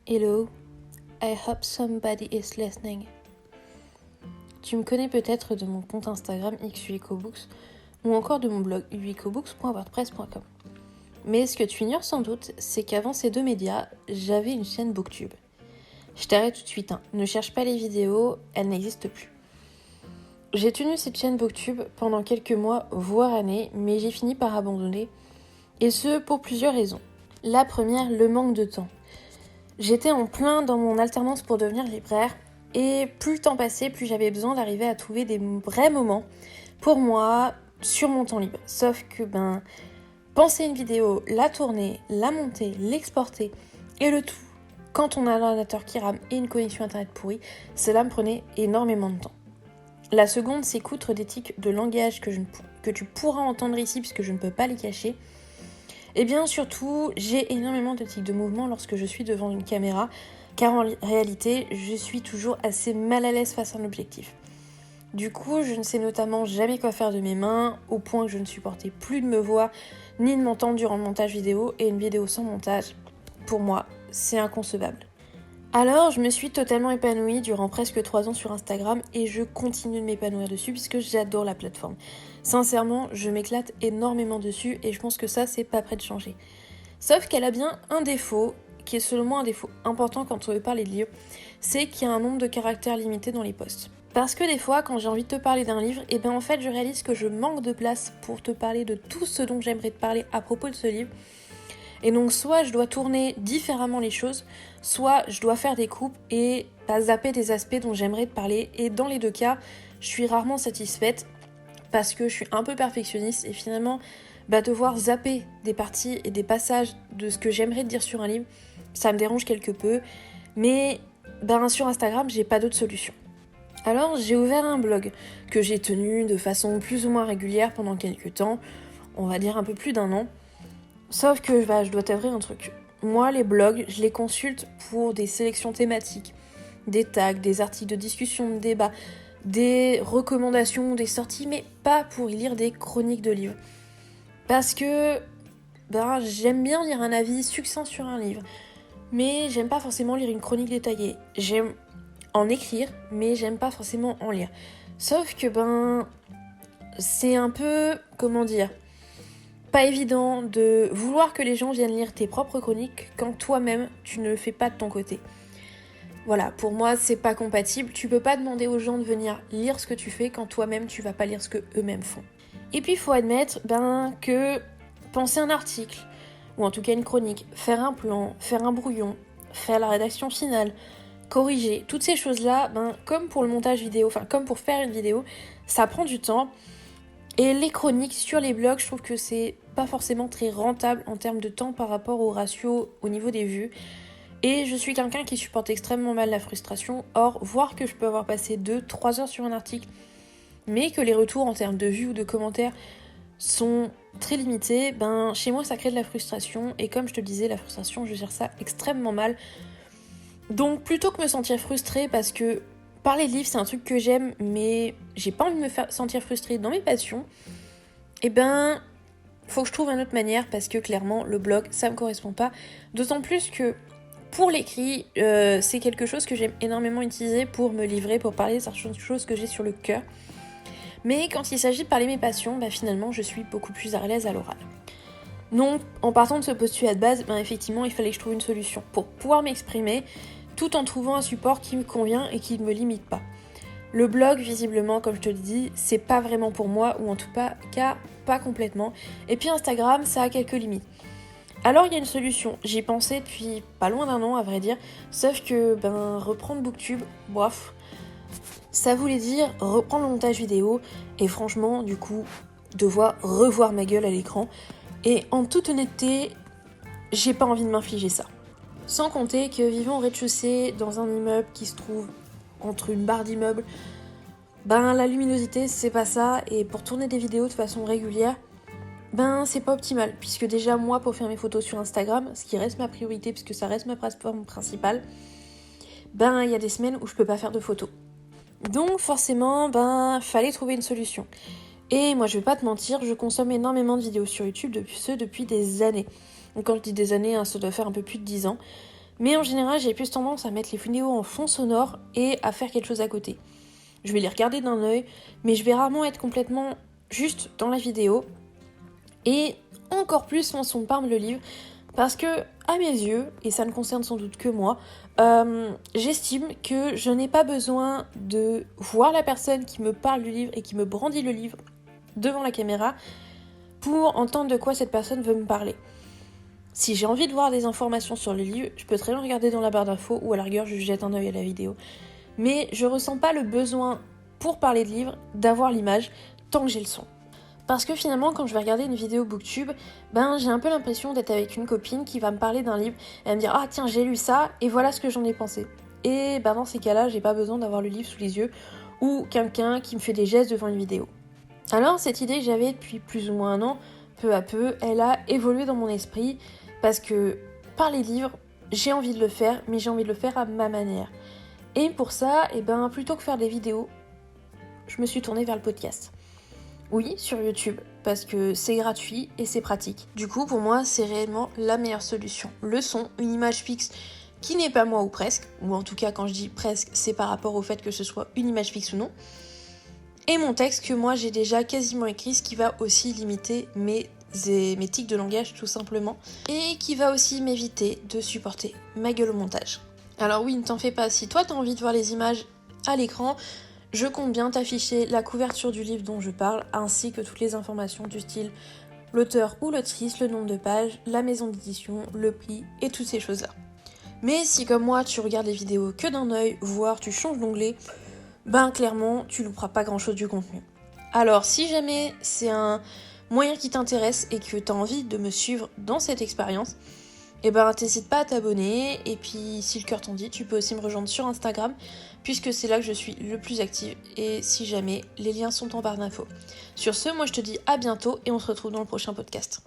Hello, I hope somebody is listening. Tu me connais peut-être de mon compte Instagram xuecobooks ou encore de mon blog uecobooks.wordpress.com. Mais ce que tu ignores sans doute, c'est qu'avant ces deux médias, j'avais une chaîne Booktube. Je t'arrête tout de suite, ne cherche pas les vidéos, elles n'existent plus. J'ai tenu cette chaîne Booktube pendant quelques mois, voire années, mais j'ai fini par abandonner, et ce pour plusieurs raisons. La première, le manque de temps. J'étais en plein dans mon alternance pour devenir libraire, et plus le temps passait, plus j'avais besoin d'arriver à trouver des vrais moments pour moi sur mon temps libre. Sauf que penser une vidéo, la tourner, la monter, l'exporter, et le tout, quand on a un ordinateur qui rame et une connexion internet pourrie, cela me prenait énormément de temps. La seconde, c'est qu'outre des tics de langage que tu pourras entendre ici puisque je ne peux pas les cacher, et bien surtout, j'ai énormément de tics de mouvement lorsque je suis devant une caméra, car en réalité, je suis toujours assez mal à l'aise face à un objectif. Du coup, je ne sais notamment jamais quoi faire de mes mains, au point que je ne supportais plus de me voir ni de m'entendre durant le montage vidéo, et une vidéo sans montage, pour moi, c'est inconcevable. Alors, je me suis totalement épanouie durant presque 3 ans sur Instagram et je continue de m'épanouir dessus puisque j'adore la plateforme. Sincèrement, je m'éclate énormément dessus et je pense que ça, c'est pas prêt de changer. Sauf qu'elle a bien un défaut, qui est selon moi un défaut important quand on veut parler de livres, c'est qu'il y a un nombre de caractères limité dans les posts. Parce que des fois, quand j'ai envie de te parler d'un livre, en fait, je réalise que je manque de place pour te parler de tout ce dont j'aimerais te parler à propos de ce livre. Et donc soit je dois tourner différemment les choses, soit je dois faire des coupes et zapper des aspects dont j'aimerais te parler. Et dans les deux cas, je suis rarement satisfaite parce que je suis un peu perfectionniste et finalement devoir zapper des parties et des passages de ce que j'aimerais te dire sur un livre, ça me dérange quelque peu. Mais sur Instagram, j'ai pas d'autre solution. Alors j'ai ouvert un blog que j'ai tenu de façon plus ou moins régulière pendant quelques temps, on va dire un peu plus d'1 an. Sauf que je dois t'avouer un truc. Moi, les blogs, je les consulte pour des sélections thématiques, des tags, des articles de discussion, de débat, des recommandations, des sorties, mais pas pour y lire des chroniques de livres. Parce que j'aime bien lire un avis succinct sur un livre, mais j'aime pas forcément lire une chronique détaillée. J'aime en écrire, mais j'aime pas forcément en lire. Sauf que c'est un peu, pas évident de vouloir que les gens viennent lire tes propres chroniques quand toi-même tu ne le fais pas de ton côté. Voilà, pour moi c'est pas compatible, tu peux pas demander aux gens de venir lire ce que tu fais quand toi-même tu vas pas lire ce que eux-mêmes font. Et puis il faut admettre que penser un article, ou en tout cas une chronique, faire un plan, faire un brouillon, faire la rédaction finale, corriger, toutes ces choses-là, comme pour le montage vidéo, comme pour faire une vidéo, ça prend du temps. Et les chroniques sur les blogs, je trouve que c'est pas forcément très rentable en termes de temps par rapport au ratio au niveau des vues. Et je suis quelqu'un qui supporte extrêmement mal la frustration. Or, voir que je peux avoir passé 2-3 heures sur un article, mais que les retours en termes de vues ou de commentaires sont très limités, chez moi ça crée de la frustration. Et comme je te le disais, la frustration, je gère ça extrêmement mal. Donc plutôt que me sentir frustrée parce que parler de livres, c'est un truc que j'aime, mais j'ai pas envie de me faire sentir frustrée dans mes passions, faut que je trouve une autre manière parce que clairement, le blog, ça me correspond pas. D'autant plus que pour l'écrit, c'est quelque chose que j'aime énormément utiliser pour me livrer, pour parler de certaines choses que j'ai sur le cœur. Mais quand il s'agit de parler de mes passions, finalement, je suis beaucoup plus à l'aise à l'oral. Donc, en partant de ce postulat de base, effectivement, il fallait que je trouve une solution pour pouvoir m'exprimer, tout en trouvant un support qui me convient et qui ne me limite pas. Le blog, visiblement, comme je te le dis, c'est pas vraiment pour moi, ou en tout cas, pas complètement. Et puis Instagram, ça a quelques limites. Alors il y a une solution, j'y pensais depuis pas loin d'1 an à vrai dire, sauf que reprendre Booktube, ça voulait dire reprendre le montage vidéo, et franchement, du coup, devoir revoir ma gueule à l'écran. Et en toute honnêteté, j'ai pas envie de m'infliger ça. Sans compter que vivant au rez-de-chaussée, dans un immeuble qui se trouve entre une barre d'immeubles, la luminosité c'est pas ça, et pour tourner des vidéos de façon régulière, c'est pas optimal, puisque déjà moi pour faire mes photos sur Instagram, ce qui reste ma priorité puisque ça reste ma plateforme principale, il y a des semaines où je peux pas faire de photos. Donc forcément, fallait trouver une solution. Et moi je vais pas te mentir, je consomme énormément de vidéos sur YouTube depuis des années. Donc quand je dis des années, ça doit faire un peu plus de 10 ans. Mais en général, j'ai plus tendance à mettre les vidéos en fond sonore et à faire quelque chose à côté. Je vais les regarder d'un œil, mais je vais rarement être complètement juste dans la vidéo. Et encore plus quand on parle le livre, parce que, à mes yeux, et ça ne concerne sans doute que moi, j'estime que je n'ai pas besoin de voir la personne qui me parle du livre et qui me brandit le livre devant la caméra pour entendre de quoi cette personne veut me parler. Si j'ai envie de voir des informations sur le livre, je peux très bien regarder dans la barre d'infos ou à la rigueur je jette un œil à la vidéo. Mais je ressens pas le besoin, pour parler de livre, d'avoir l'image tant que j'ai le son. Parce que finalement, quand je vais regarder une vidéo Booktube, j'ai un peu l'impression d'être avec une copine qui va me parler d'un livre et va me dire « Ah tiens, j'ai lu ça et voilà ce que j'en ai pensé ». Et dans ces cas-là, j'ai pas besoin d'avoir le livre sous les yeux ou quelqu'un qui me fait des gestes devant une vidéo. Alors cette idée que j'avais depuis plus ou moins un an, peu à peu, elle a évolué dans mon esprit parce que parler de livres, j'ai envie de le faire, mais j'ai envie de le faire à ma manière. Et pour ça, plutôt que faire des vidéos, je me suis tournée vers le podcast. Oui, sur YouTube, parce que c'est gratuit et c'est pratique. Du coup, pour moi, c'est réellement la meilleure solution. Le son, une image fixe qui n'est pas moi ou presque, ou en tout cas quand je dis presque, c'est par rapport au fait que ce soit une image fixe ou non. Et mon texte que moi j'ai déjà quasiment écrit, ce qui va aussi limiter mes tics de langage tout simplement, et qui va aussi m'éviter de supporter ma gueule au montage. Alors oui, ne t'en fais pas, si toi t'as envie de voir les images à l'écran, je compte bien t'afficher la couverture du livre dont je parle, ainsi que toutes les informations du style l'auteur ou l'autrice, le nombre de pages, la maison d'édition, le prix et toutes ces choses-là. Mais si comme moi tu regardes les vidéos que d'un œil, voire tu changes d'onglet, clairement tu louperas pas grand-chose du contenu. Alors si jamais c'est un moyen qui t'intéresse et que tu as envie de me suivre dans cette expérience, t'hésites pas à t'abonner, et puis si le cœur t'en dit, tu peux aussi me rejoindre sur Instagram, puisque c'est là que je suis le plus active, et si jamais, les liens sont en barre d'infos. Sur ce, moi je te dis à bientôt, et on se retrouve dans le prochain podcast.